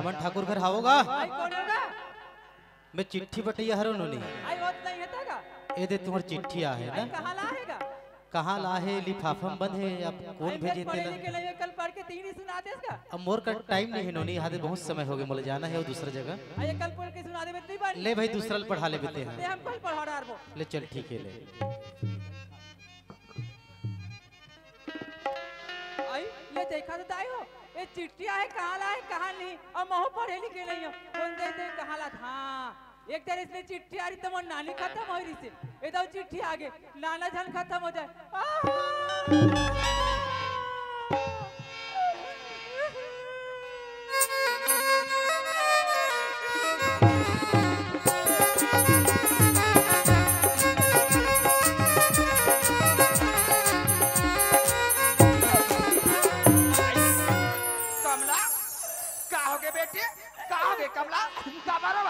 रावण ठाकुर घर हावोगा आई कौन होगा मैं चिट्ठी बटैया हरो नोनी आई होत नहीं हतागा ए दे तुम्हार चिट्ठी आ है ना कहां लाएगा कहाँ ला है लिफाफा में बंद है अब कौन भेजे पढ़े तेला लिखे नहीं कल पढ़ के तीन ही सुना दे इसका अब मोर का टाइम नहीं है नोनी यहाँ बहुत समय हो गया मुझे जाना है वो दूसरा जगह आई कल पढ़ के सुना दे नहीं पढ़ ले भाई दूसरा पढ़ा ले बेते ते हैं हम कल पढ़ा रहा वो ले चल ठीक है ले आई ये देखा तो ताई हो ये चिट्ठी है कहां ला है कहां नहीं और महू पढ़े लिखे नहीं हो कौन दे दे कहां ला हां एक तरह इसने चिट्ठी आ रही तो वो नानी खत्म हो रही से ये तो चिट्ठी आगे नाना जान खत्म हो जाए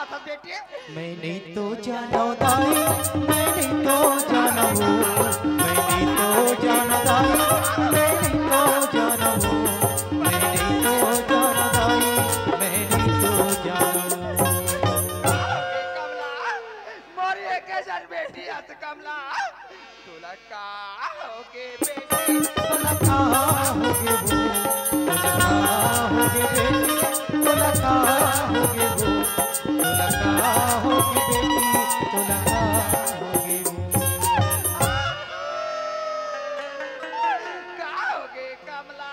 मैंने तो जानो दाई मैंने तो जानो मैंने तो जानो दाई मैंने तो जानो मैंने तो जानो दाई मैंने तो जानो कमला मोरी कैसन बेटी हत कमला तुला का होगे बेटी तुला का होगे वो तुला का होगे बेटी तुला का होगे वो तुला का होगी बेटी तुला का होगी का होगे कमला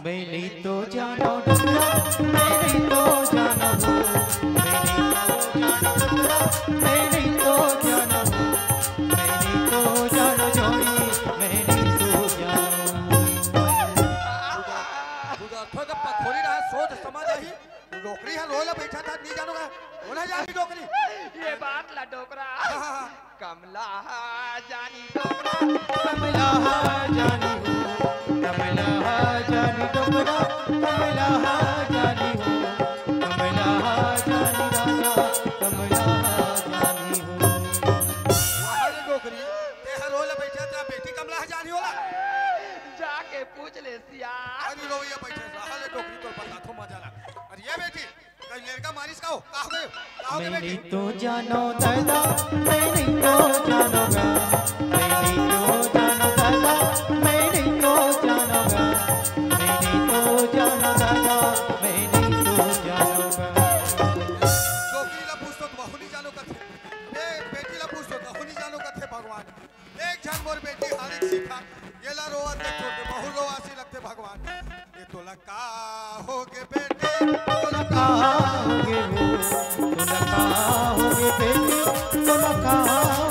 मैंने तो जानो डुंगरा मैंने तो जानो मैंने तो जानो मैंने तो जानो जोड़ी मैंने तो जानो थोड़ा पथोरी रहा सोच समझ आई नौकरी है रोला बैठा था नहीं जानोगा बोला जानी नौकरी ये बात ला डोकरा कमला जानी डोकरा कमला जानी कमला जानी डोकरा कमला जानी कमला जानी राजा कमला जानी वाहन नौकरी ते हर रोला बैठा था बेटी कमला जानी होला जाके पूछ ले सिया अरे रोया बैठे हाले नौकरी तो पता तो मजा लगा और ये बेटी कल लड़का मारिस का हो गए मैंने तो जानो दादा मैंने तो जानोगा मैंने तो जानो दादा मैंने तो जानोगा मैंने तो जानो दादा मैंने तो जानोगा नौकरी ला पूछ तो बहु नहीं जानो कथे बेटी ला पूछ तो बहु नहीं जानो कथे भगवान एक जन मोर बेटी हारिक सीखा ये ला रोआ देख तो बहु रोआसी लगते भगवान ये तो लका हो के बेटे तो लका होगे वो तुला का होगे बेटी तुला का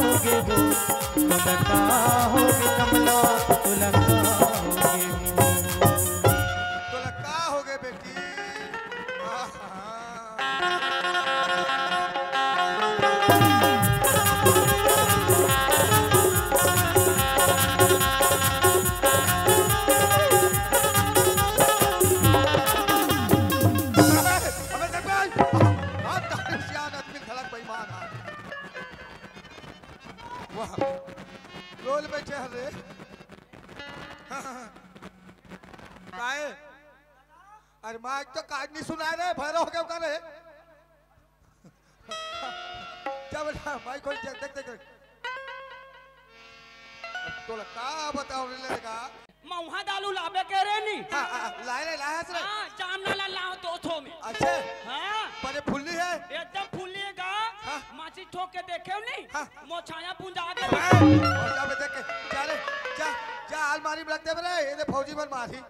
होगे वो तुला का होगे कमला तुला का होगे वो तो लका हो गए बेटी रोल में चढ़ रे काहे अरे माँ तो काज नहीं सुना रहे भैरव हो गया करे क्या बोला माई कोई देख देख देख तो का बताओ रे लड़का मौहा दालू लाबे के रे नी लाए रे लाए रे हां जाम नाला लाओ दो थो में अच्छे हां पर फुल्ली है एकदम फूलेगा माची ठोक के देखे नहीं मोछाया पुंजा दे और जा बे देख चल जा जा अलमारी में रख दे रे ये फौजी बन मारी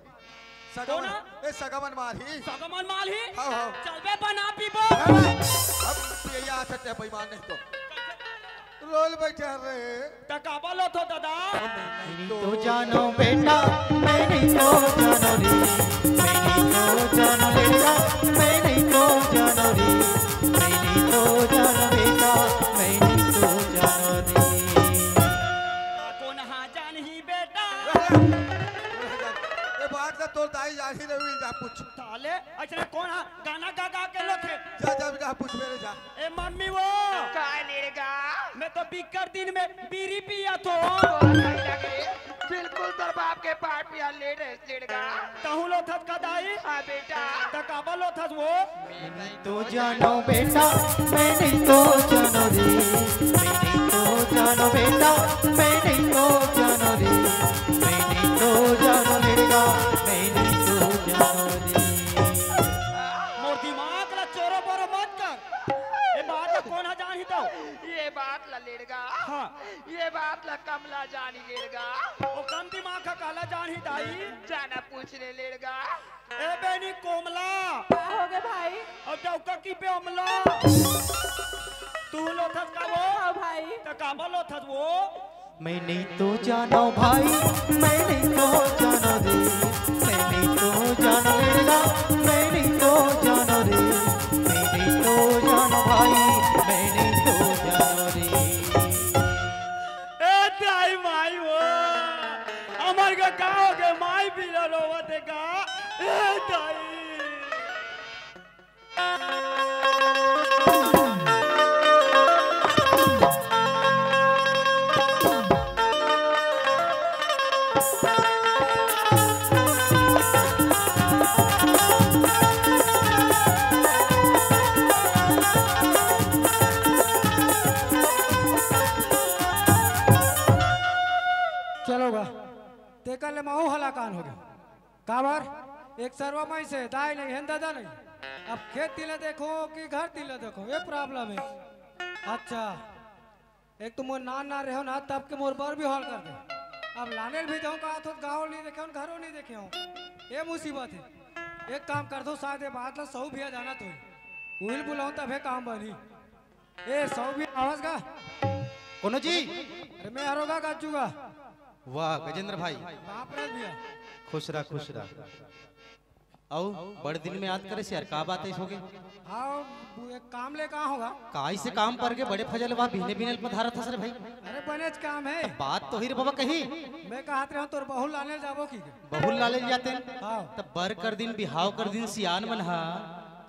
सगमन ए सगमन मारी सगमन माल ही हां हां चल बे बना पीबो अब ये आ सकते हैं बेईमान नहीं तो रोल बैठा रे टका लो तो दादा मैंने तो जानो बेटा मैंने तो जानो रे मैंने तो जानो बेटा मैंने तो जानो रे मैंने तो जानो बेटा मैंने तो जानो रे गाना गाना गा गा के लो थे। जा जा बेटा पूछ मेरे जा। ए मम्मी वो का लेगा मैं तो बिकर दिन में बीड़ी पिया तो बिल्कुल तर बाप के पाट पिया लेगा कहूँ लो थस कदाई हाँ बेटा तकाबा लो थस वो तो जानो बेटा मैं नहीं तो जानो रे, मैं नहीं तो जानो बेटा मैं नहीं तो जानो रे, मैं नहीं तो जानो लेगा, मैं नहीं तो जानो रे। मोर दिमाग ला चोरो बोरो मत कर। ये बात ला कौन जान ही तो ये बात ला लेगा हाँ ये बात ला कमला जानी लेगा वो कम दिमाग का काला जान ही दाई जाना पूछने लेगा ए बेनी कोमला क्या हो गया भाई? अब डॉक्टर की पे अमला तू लो थस का वो हाँ भाई। तकाबा लो थस वो मैं नहीं तो जानो भाई, मैं नहीं तो जानो रे, मैं नहीं तो जानो लेगा, मैं नहीं तो जानो रे, मैं नहीं तो जानो भाई, मैं नहीं तो जानो रे। ए दाई माई वो अमर का गाँव के माई भी रोवत है का ए दाई चलोगा तेकर ले महू हलाकान हो गया काबर एक सरवा मई से दाई नहीं है दादा नहीं अब खेत दिले देखो कि घर दिले देखो ये प्रॉब्लम है। अच्छा एक तो मोर नान ना रहो ना तब के मोर बर भी हॉल कर दे अब लाने भी जाऊँ कहा तो गाँव नहीं देखे हूँ घरों नहीं देखे हूँ ये मुसीबत है। एक काम कर दो शायद ये बात ला सौ भी जाना तो उहिल बुलाऊं तब काम बनी ए सौ भी आवाज का कोनो जी अरे मैं हरोगा गाजूगा वाह गजेंद्र भाई बाप रे भैया खुश रहा खुश रहा। आओ बड़े दिन में याद करे यार का बात है होगे हाँ एक काम ले कहाँ होगा काई से काम पर के बड़े फजल बा बिहने बिहने में धारा था सर भाई अरे बनेज काम है बात तो ही रे बाबा कही मैं कहत रहा हूँ तोर बहु लाने जाबो की बहुल लाले जाते हैं हाँ तब बर कर दिन बिहाव कर दिन सियान मन हा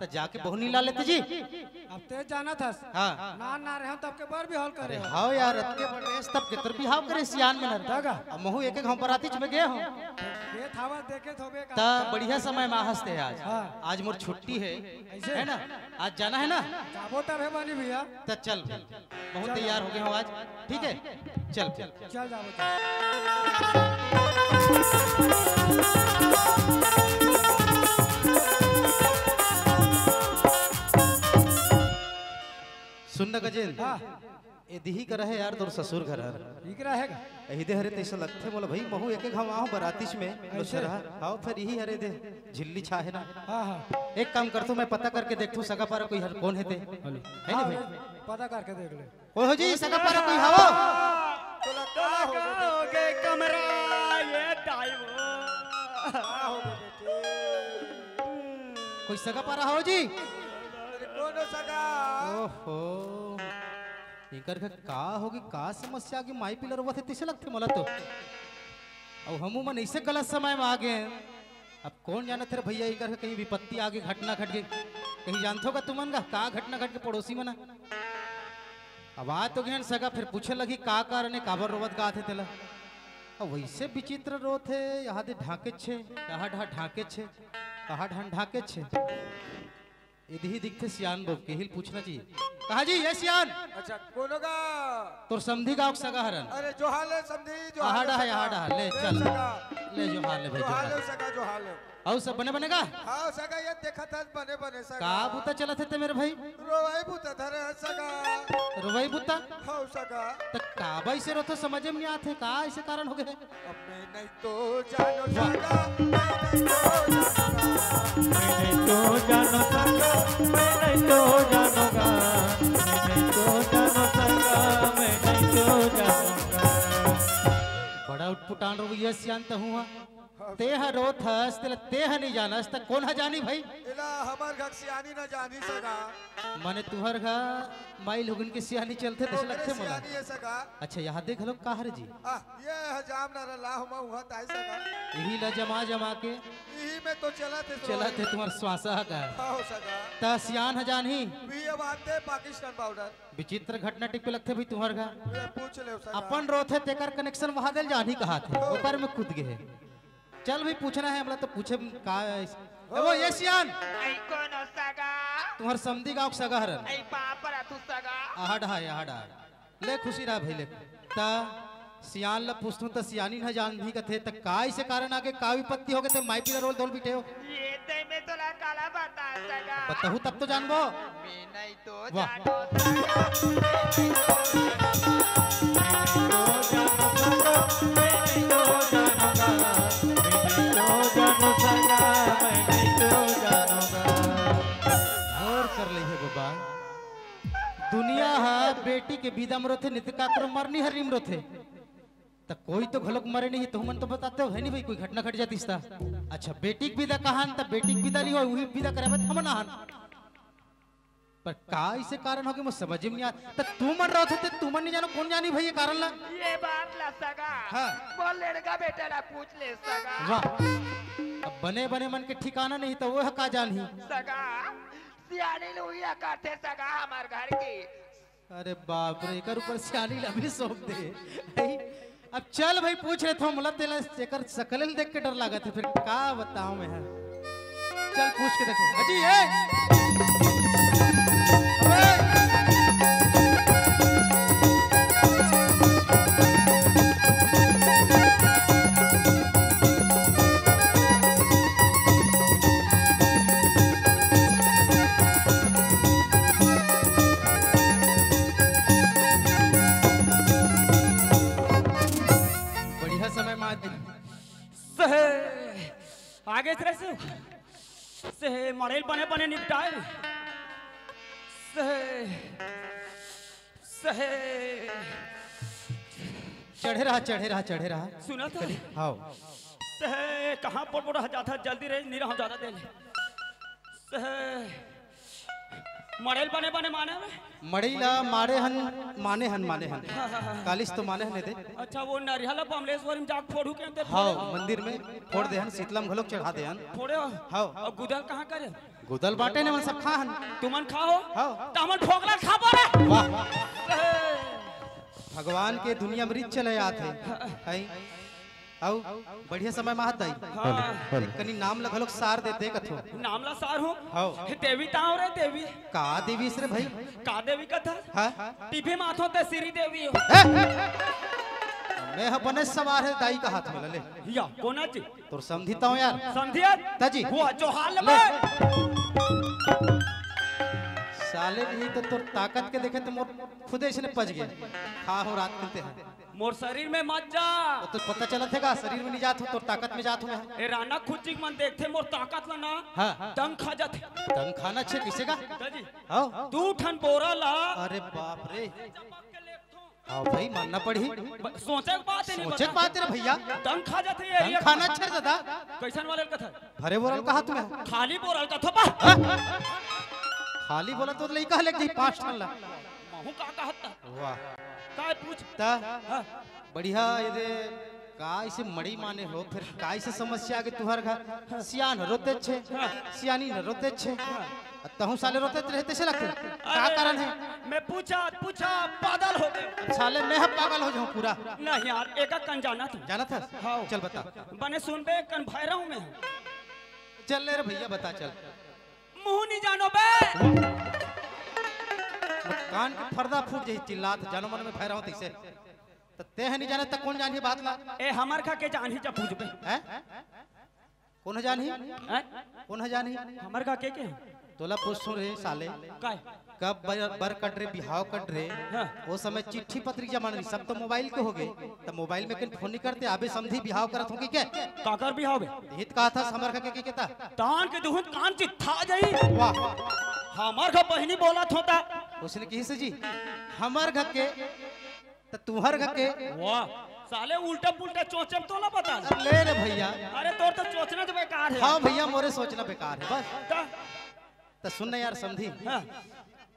तो जाके बहु नहीं ला लेते जी। अब तेज जाना था हाँ ना ना रहे तब के बर भी हॉल करे अरे हाँ यार अतके बड़ेस तब के तर बिहाव करे सियान में दागा अब महू एक एक हम बराती में गए हूँ ये थावा देखे थोबे का ता बढ़िया समय में हंसते हैं आज हाँ। आज मोर छुट्टी है ऐसे? है ना आज जाना है ना जाबो तब है बनी भैया तो चल बहुत तैयार हो गए हो आज ठीक है चल चल जाबो सुन न गजेल हाँ ए दिही कर है यार तोर ससुर घर हर ठीक रहेगा एही दे हरे तैसे लगथे मोला भाई महू एक एक हम आऊं बरातीश में ऐसे? आओ फिर यही हरे दे झिल्ली छा है ना हाँ हाँ एक काम करतू मैं पता करके देखतू सगा पारा कोई हर कौन है ते है ना भाई पता करके देख ले ओ हो जी सगा पारा कोई हावो हो गए कमरा ये दाई वो कोई सगा पारा हो जी कौन सगा ओहो इकर का होगी का समस्या की माई पिलर हुआ थे तिसे लगते मोला तो अब हमू मन ऐसे गलत समय में आ गए अब कौन जाना थे भैया इकर कहीं विपत्ति आगे घटना घट गई कहीं जानते होगा तुमन का घटना घट के पड़ोसी मना अब आ तो गए सगा फिर पूछे लगी का कारण है काबर रोवत का थे तेला अब वैसे विचित्र रो थे यहाँ दे ढाके छे यहाँ ढा ढाके छे कहा ढान ढाके छे इधही दिखते सियान बोब के हिल पूछना चाहिए कहा जी ये सियान अच्छा कौन होगा तोर समधी गाँव सगा हरन अरे जो हाल है समझी जो आहाड़ा है आहाड़ा ले चल ले जो हाल है भाई जो जो हाल हाल है सगा जो हाल है आओ सब बने बनेगा हाँ सगा ये देखा था बने बने सगा का बुता चला थे मेरे भाई रोवाई बुता धरे है सगा रुवई बुता हाँ सगा तो काबा इसे रो तो समझ में नहीं आते का ऐसे कारण हो गए अब मैं नहीं तो जानो सगा मैं नहीं तो जानो सगा मैं नहीं तो जानूंगा मैं नहीं तो जानो सगा मैं नहीं तो जानूंगा बड़ा उठपुटान रो ये सियान तो हुआ तेह रोथ हस तेल तेह नहीं जानस त कौन ह जानी भाई इला हमर घर सियानी न जानी सका माने तुहर घा माई लोगन के सियानी चलते तसे लगते मला सियानी है सका अच्छा यहाँ देख लो काहर जी ये हजाम न रला हम हुआ ताई सका यही ला जमा जमा के यही में तो चला थे तुम्हार श्वासा का हो सका त सियान ह जानी भी अब आते पाकिस्तान पाउडर विचित्र घटना टिक पे लगते भाई तुम्हार घा ये पूछ ले सका अपन रोथे तेकर कनेक्शन वहां दिल जानी कहा थे ऊपर में कूद गए चल भाई पूछना है हमला तो पूछे का वो ये सियान आई कौन सगा तुम्हार समधी गांव के सगा हरन आई पापरा तू सगा आहड़ा ले खुशी रहा भाई ले ता सियान ला पूछतू त सियानी न जान नहीं कथे त काय से कारण आगे का विपत्ति हो गए ते माई पीला रोल दोल बिठे हो ये ते में तो ला काला बता सगा बताहू तब तो जानबो मैं नहीं तो वाह। जानो और कर ले है बाबा दुनिया हा बेटी के विदा मरोथे नितका करो मरनी हरिम रोथे त कोई तो घलक मरे नहीं तो मन तो बताते हो है नहीं भाई कोई घटना घट जाती था अच्छा बेटी की विदा कहान त बेटी की विदा नहीं हो वही विदा करे हम ना पर का इसे कारण हो के मुझे समझ में नहीं आता त तू मन रहो थे तू मन नहीं जानो कौन जानी भाई ये कारण ला ये बात ला सगा हाँ। बोल लड़का बेटा ला पूछ ले सगा वाह अब बने बने मन के ठिकाना नहीं तो वो का जान ही सगा सियानी लुइया काटे सगा हमार घर की अरे बाप रे एकर ऊपर सियानी लभी सौंप दे आई, अब चल भाई पूछ रहे थे मुला तेला एकर सकल देख के डर लगा था फिर का बताऊं मैं चल पूछ के देखो अजी बढ़िया समय मार सहे आगे से मरेल बने बने निपटाए सहे चढ़े रहा सुना था हाँ सहे कहाँ पर जाता जल्दी रहे नहीं रहा ज्यादा देर सहे मरेल बने बने माने में मड़ीला माने हन कालिस तो माने हन दे अच्छा वो नरिहला बमलेश्वर में जाके फोड़ू के हाँ मंदिर में फोड़ दे हन शीतलम घलोक चढ़ा दे हन फोड़े हो हाँ और गुदल कहाँ करे गुदल बाटे ने मन सब खा हन तुमन खाओ हाँ तमन ठोकला खा पड़े वाह भगवान के दुनिया में रिच चले आते हैं आओ बढ़िया समय महत आई कनी नाम लगलोग सार देते कथो नामला सार हो हाँ देवी ताऊ रे देवी का देवी से भाई का देवी कथा हाँ टिफे माथो ते श्री देवी हो मैं बने सवार है दाई का हाथ में ले या कोना ची तोर समझीता हूँ यार समझिया ताजी हुआ जो हाल ले। में साले नहीं तो तोर ताकत के देखे तो मोर खुदे इसने पच गए खा हो रात मिलते हैं मोर शरीर में मत जा तो पता चला थे का शरीर में नहीं जात हो तो ताकत में जात हो मैं ए राना खुची मन देखते मोर ताकत ला ना हाँ दम खा जाते तंग खाना छे किसे का दादी हाँ तू ठन बोरा ला अरे बाप रे हाँ भाई मानना पड़ी सोचे के बात है नहीं सोचे बात है भैया दम खा जाते ये तंग खाना छे दादा कैसन वाले कथा भरे बोरल कहा तुम्हें खाली बोरल कथा बा खाली बोला तो लई कह लेके 5 टन ला महू का कहता वाह का पूछ ता बढ़िया ये का इसे मड़ी माने हो फिर का इसे समस्या के तुहर घर सियान रोते छे सियानी न रोते छे तहु साले रोते रहते से लगते का कारण है मैं पूछा पागल हो गए साले मैं हम पागल हो जाऊं पूरा नहीं यार एक कन जाना था जाना था हाँ। चल बता बने सुनबे कन भैरा हूं मैं चल ले रे भैया बता चल मुंह नहीं जानो बे कान के पर्दा फूट जाई चिल्लात जानो मन में भय रहा तैसे त ते है नहीं जाने त कौन जानी बात ला ए हमर खा के जान ही जब पूछबे हैं कौन जानी कौन जानी हमर खा के तोला पूछो रे साले काय कब बर कट रे बिहाव कट रे वो समय चिट्ठी पत्री जमा नहीं सब तो मोबाइल के हो गए तो मोबाइल में कहीं फोन नहीं करते आबे समझी बिहाव करत हो कि क्या काकर भी होबे हित कहा था समर का के कहता तान के दुहन कान चिट्ठा जाई वाह हमर का बहिनी बोलत होता उसने कही से जी हमर घर के त तुहर घर के वाह साले उल्टा पुल्टा चोचम तो ना पता अब ले रे भैया। अरे तोर तो चोचना तो बेकार है हाँ भैया मोरे सोचना बेकार है बस। ता- तो सुन ना यार समझी। हाँ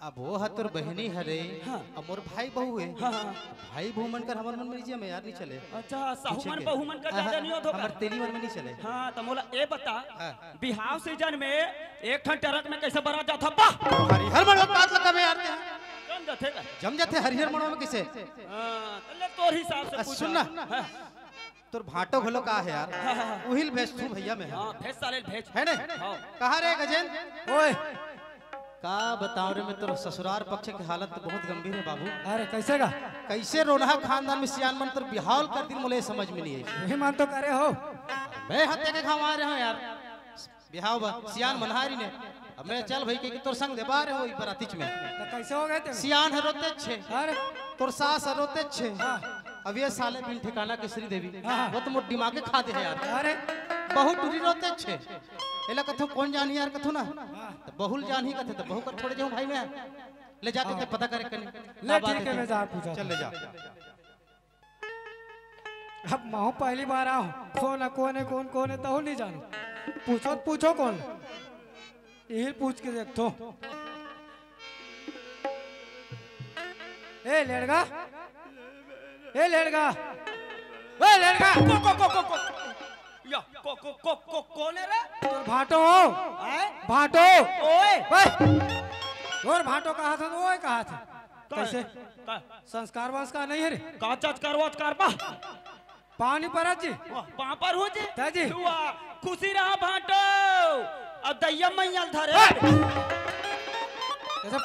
अब वो है तोर बहनी है रे। हाँ। अब मोर भाई बहू है। हाँ, हाँ। भाई बहू मन कर हमार मन में लीजिए में यार नहीं चले। अच्छा साहू मन के। बहू मन का ज्यादा नहीं होता हमार तेली मन में नहीं चले। हाँ तो मोला ए बता हाँ। बिहाव सीजन में एक ठन ट्रक में कैसे भरा जाता बा हरिहर मणवा बात लगा में यार ते। कौन जाते का जम जाते हरिहर मणवा में किसे। हाँ तो ले तोर हिसाब से पूछ सुन ना। तोर भाटो घलो का है यार। हाँ, हाँ। उहिल भेज तू भैया में हाँ भेज साले भेज है ने। हाँ। कहाँ रे गजेंद्र। ओए का बताओ रे मैं तेरे ससुराल पक्ष की हालत तो बहुत गंभीर है बाबू। अरे कैसे का कैसे रोनहा खानदान में सियान मन तर बिहाल कर दिन मुझे समझ में नहीं है। यही मान तो करे हो। मैं हत्या के खावा रहे हो यार बिहाव सियान मनहारी ने। अब मैं चल भाई के तोर संग देबा रहे हो ई बरातीच में। तो कैसे हो गए थे सियान है रोते छे अरे तोर सास है रोते छे। हाँ। अब ये साले बिन ठिकाना के श्री देवी हाँ। वो तो मोर दिमाग के खा दे है यार। अरे बहुत टूरी रोते छे एला कथो कौन जानी यार कथो ना। तो बहुल जान ही कथे तो बहु कर छोड़ जाऊं भाई मैं ले जाते थे पता करे कने ले ठीक है मैं जा पूछा चल ले जा। अब मैं पहली बार आऊँ कौन है कौन है तो नहीं जानू। पूछो कौन यही पूछ के देख तो। ए लेड़गा ए लेड़गा ए लेड़गा या कौन है रे तोर भाटो हो भाटो ओए और भाटो कहा था तो ओए कहा था कैसे का संस्कार वंस्कार नहीं है रे। काचच करवत करबा पानी पर जी पापर हो जी ताजी। हुआ खुशी रहा भाटो अब दैया मैयल धरे ऐसा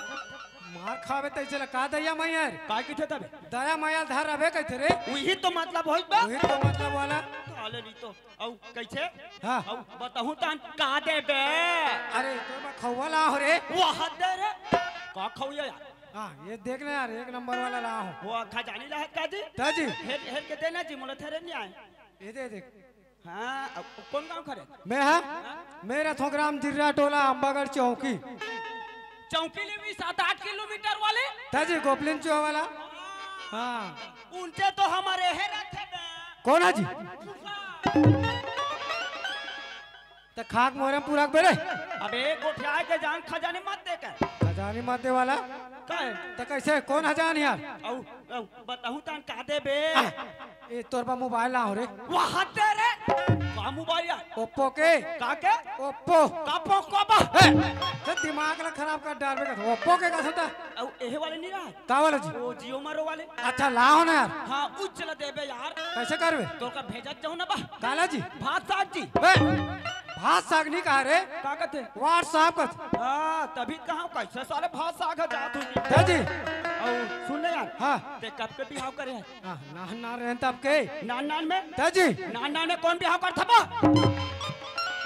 मार खावे तो चला का दया मैया रे काय किथे तबे दया मैया धर रहे कैसे रे। वही तो मतलब होई बा वही तो मतलब वाला ताले नहीं तो औ कैसे हाँ। औ बताहूं तान का देबे अरे तो मैं खौवा ला हो रे। वहां दे रे का खौया यार हाँ ये देखना यार एक नंबर वाला ला हो वो खजानी ला का जी ताजी हेर हेर के देना जी मोला थरे नहीं आए ये दे देख हां अब कौन गांव खरे मैं हाँ मेरा थोग्राम जिर्रा टोला अंबागढ़ चौकी चौकी ले भी 7-8 किलोमीटर वाले ताजी गोपलिन चौक वाला। हाँ उनसे तो हमारे है रहते बे कौन है जी तो खाक मोरे पूरा बेरे अबे गोठिया के जान खजाने मत दे के खजानी माते वाला का है तो कैसे कौन हजान यार। औ औ बताहूं तान का देबे ये तोर पा मोबाइल ला हो रे वहां दे रे का मोबाइल यार ओप्पो के का के ओप्पो का पोको बा तो दिमाग ला खराब कर डाल बेगा ओप्पो के का होता औ एहे वाले नहीं रहा का वाला जी वो जियो मारो वाले अच्छा ला हो ना यार हाँ उच्चल देबे यार कैसे करवे तो का भेजत जाऊं ना बा काला जी भात साग जी बे भात साग नहीं कहा रे का कहते व्हाट्सएप का हाँ तभी कहा कैसे सारे भात साग है जात हुई है जी औ सुन ले यार हाँ ते कब के बिहाव करे हैं हाँ ना रहन तब के नान नान में है जी नान नान में कौन बिहाव करता बा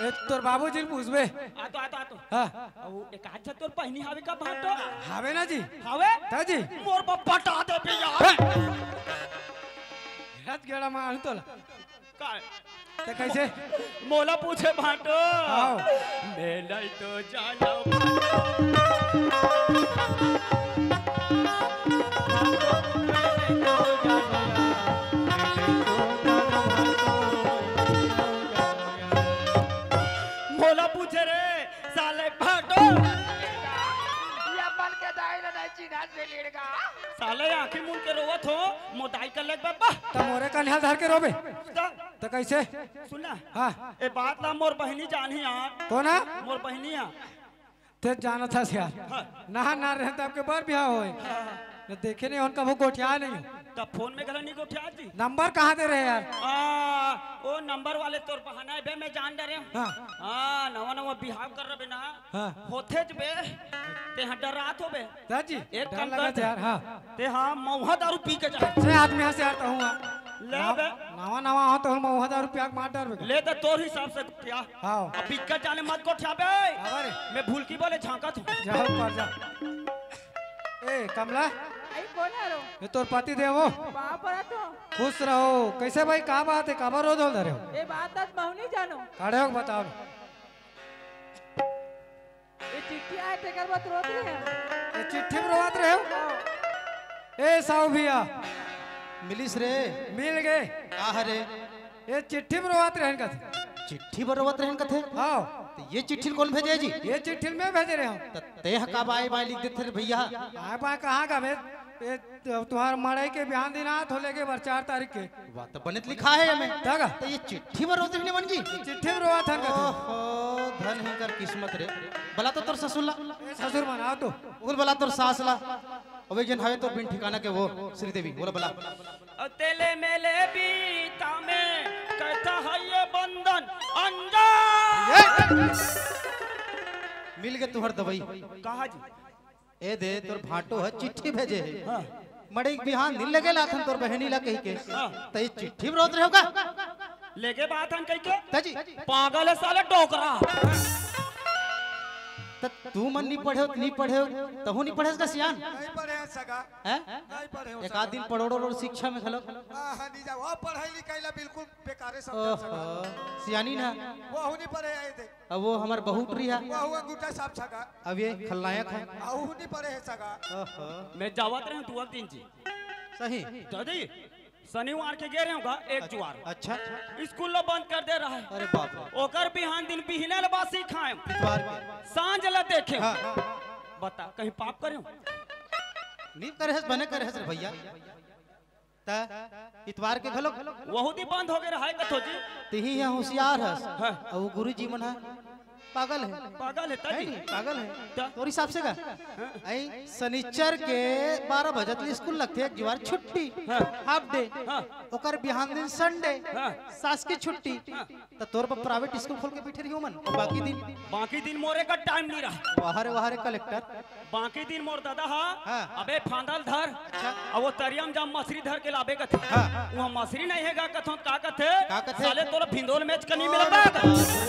ए तोर बाबूजी पूछबे आ तो हाँ औ एक अच्छा तोर पहनी हावे का भाटो हावे ना जी हावे है जी मोर बाप पटा दे बे यार हट गेड़ा मार तो का ते कैसे मोला पूछे भाटो आओ मैं नहीं तो जानो मोला पूछे रे साले भाटो या बन के दाइला नहीं चिन्हा से लेड़गा साले आंखें मुन के रोवत हो मोदाई कर लग बाबा तो मोरे का निहाल धर के रोबे तो कैसे सुना हाँ ए बात ना मोर बहनी जानी यार कौन है मोर बहनिया ते जाना था यार ना रहे तो आपके बार बिहार होए न देखे नहीं उनका वो गोठिया नहीं तब फोन में गला नहीं को उठा दी नंबर कहाँ दे रहे यार ओ नंबर वाले तोर बहाना है बे मैं जान डरे हाँ हाँ नवा नवा बिहाव कर रहे ना हाँ होथे ज बे ते हाँ डरात हो बे दादी एक डर काम लगा कर था यार हाँ ते हाँ मौहा दारू पी के जा से आदमी यहाँ से आता हूँ ले बे नवा हो तो हम 1000 रुपया मार डर ले तो तोर हिसाब से क्या हाँ अब बिक्कत जाने मत को ठा बे अरे मैं भूल की बोले झांकत हूँ जाओ पर जा ए कमला आई कौन है रो ये तोर पति देवो वहाँ पर तो खुश रहो कैसे भाई का बात है काबर रो दो धरे हो ये बात आज बहु नहीं जानो खड़े हो बताओ ये चिट्ठी आए टेकर बात रोत रहे हैं ये चिट्ठी पर बात रहे हो ए साहू भैया मिलिस रे मिल गए का रे ये चिट्ठी में रोवत रहन का चिट्ठी बरोबत रहन कथे हाँ तो ये चिट्ठी कौन भेजे जी ये चिट्ठी में भेज रहे हम तो ते का बाय बाय लिख देते रे भैया आए बा कहाँ का भेज ये तुम्हार मड़ई के बिहान दिन आत हो लेके 4 तारीख के बात तो बनित लिखा है हमें तगा तो ये चिट्ठी बरोबत रहने बन जी चिट्ठी में रोवत हन का ओहो धन हिंकर किस्मत रे भला तो तोर ससुरला ससुर मनाओ तो बोल भला तोर सासला अबे जन हवे तो बिन ठिकाना के वो श्रीदेवी बोला भला तेले मेले बीता में कहता है ये बंधन अंदर मिल गए तुहर दवाई कहा जी ए दे तोर भाटो है चिट्ठी भेजे है मड़े बिहान दिन लगे लाथन तोर बहनी ला कही के तो ये चिट्ठी बरोत रहे होगा लेके बात हम कह के ताजी पागल है साले टोकरा त तू मन नहीं पढ़े नहीं पढ़े तहु नहीं पढ़े का सियान नहीं पढ़े हैं सगा हैं नहीं पढ़े हो एक आध दिन पढ़ोड़ो और शिक्षा में खलो हां नहीं जाओ पढ़ाई लिखाई ला बिल्कुल बेकारे समझ ओहो सगा सियानी ना वो नहीं पढ़े आए थे अब वो हमार बहू प्रिया वो हुआ गुटा साहब सगा अब ये खलनायक है आहू नहीं पढ़े हैं सगा ओहो मैं जावत रहे तू दिन जी सही दादी शनिवार के गे रहे होगा एक जुआर अच्छा स्कूल लो बंद कर दे रहा है अरे बाप रे ओकर बिहान दिन बिहने ले बासी खाए इतवार के सांझ ला देखे हाँ बता कहीं पाप करे नहीं करे है बने करे है रे भैया त इतवार के घलो वहू दी बंद हो गए रहा है कथो जी तिही यहाँ होशियार है हाँ। और वो गुरु जी मन है पागल है पागल है है ताजी नी? पागल है ता- तोर हिसाब से का आई शनिचर के 12 बजे तक स्कूल लगते एक जुआर छुट्टी हाँ। हाफ डे हाँ। ओकर बिहान दिन संडे हाँ। सास की छुट्टी तो तोर पर प्राइवेट स्कूल खोल के बैठे रहियो मन और बाकी दिन मोरे का टाइम नहीं रहा बाहर कलेक्टर बाकी दिन मोर दादा हा हाँ। अबे फांदल धर अब वो तरियम जब मछली धर के लाबे कथे हाँ। वहाँ मछली नहीं है कथो का कथे का कथे? साले तोरा भिंदोल मैच कनी मिलता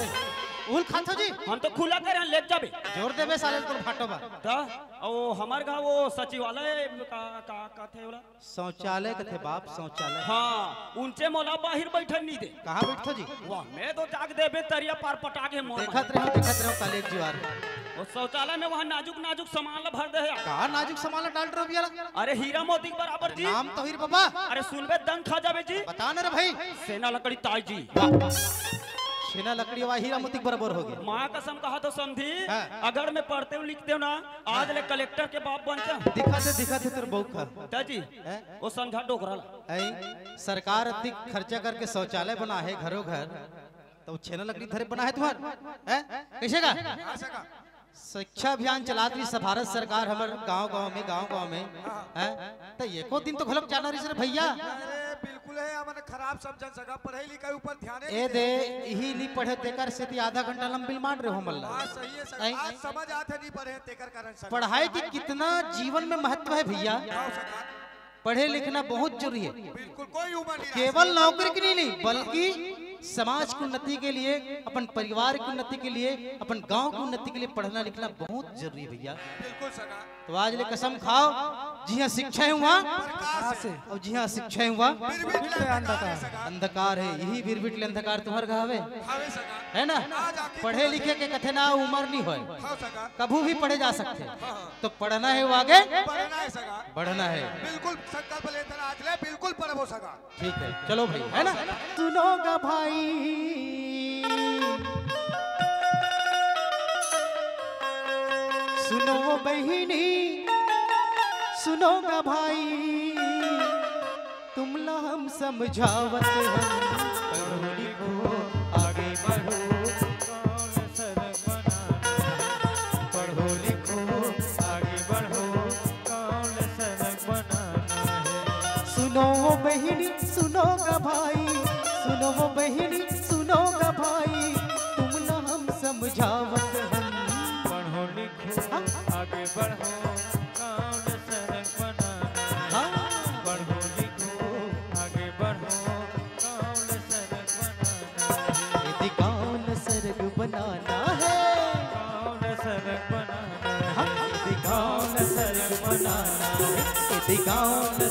उल खातो जी हम तो खुला करे ले जाबे जोर देबे साले तोर फाटो बा ता ओ हमार गाँव वो सचिवालय का थे बोला शौचालय के थे बाप शौचालय हाँ उनसे मोला बाहर बैठन नहीं दे कहाँ बैठो जी वाह मैं तो जाग देबे तरिया पार पटा के मोर देखत रहो काले जुआर वो शौचालय में वहाँ नाजुक नाजुक सामान ला भर दे है कहा नाजुक सामान डाल रहे हो भैया अरे हीरा मोती के बराबर जी नाम तो हीर बाबा अरे सुनबे दंग खा जाबे जी बता ना रे भाई सेना लकड़ी ताई जी छेना लकड़ी वाला हीरा मोती के बराबर हो गया माँ कसम कहा तो समझी हाँ। अगर मैं पढ़ते हूँ लिखते हूँ ना आज ले कलेक्टर के बाप बन जा दिखा थे तेरे बहू का दादी हैं? वो समझा डोकरा ऐ सरकार अधिक खर्चा करके शौचालय बना है घरों घर तो छेना लकड़ी धरे बना है तुम्हार हैं? कैसे का हाँ सगा शिक्षा अभियान चला रही सब भारत सरकार हमारे गांव में हैं? तो एको दिन तो घलक जाना रही सर भैया अरे बिल्कुल है हमने खराब समझन सगा पढ़ाई लिखाई ऊपर ध्यान ए दे यही नहीं पढ़े तेकर से आधा घंटा लंबिल मार रहे हो मल्ला हाँ सही है सगा ऐ- आज समझ आते नहीं पढ़े हैं तेकर कारण सगा पढ़ाई की कितना जीवन में महत्व है भैया हाँ सगा पढ़े लिखना बहुत जरूरी है बिल्कुल कोई उम्र नहीं रहा केवल नौकरी के लिए नहीं बल्कि समाज की उन्नति के लिए अपन परिवार की उन्नति के लिए अपन गांव की उन्नति के लिए पढ़ना लिखना बहुत जरूरी है भैया बिल्कुल सगा तो आज ले कसम खाओ जी हाँ शिक्षा है वहाँ प्रकाश है और जी हाँ शिक्षा है वहाँ फिर भी अंधकार है सगा अंधकार है यही बिरबिट अंधकार तुम्हारे घावे हावे सगा है ना आज आके पढ़े लिखे के कथे ना उम्र नहीं होए हाँ सगा कभी भी पढ़े जा सकते हाँ तो पढ़ना है वो आगे पढ़ना है सगा बढ़ना है बिल्कुल संकल्प लेते आज ले बिल्कुल पढ़बो सगा ठीक है चलो भाई है ना सुनोगा भाई सुनो बहिनी सुनोगा भाई तुमला हम समझावत हम पढ़ो लिखो आगे बढ़ो कौन सड़क बनाना पढ़ो लिखो आगे बढ़ो कौन सड़क बनाना है सुनो वो बहिनी सुनोगा भाई सुनो वो बहिनी सुनोगा भाई तुमला हम समझावत हम पढ़ो लिखो आगे बढ़ो कौन सड़क बनाना हाँ पढ़ो लिखो आगे बढ़ो कौन सड़क बनाना यदि कौन सड़क बनाना है कौन सड़क बनाना यदि कौन सड़क बनाना है यदि कौन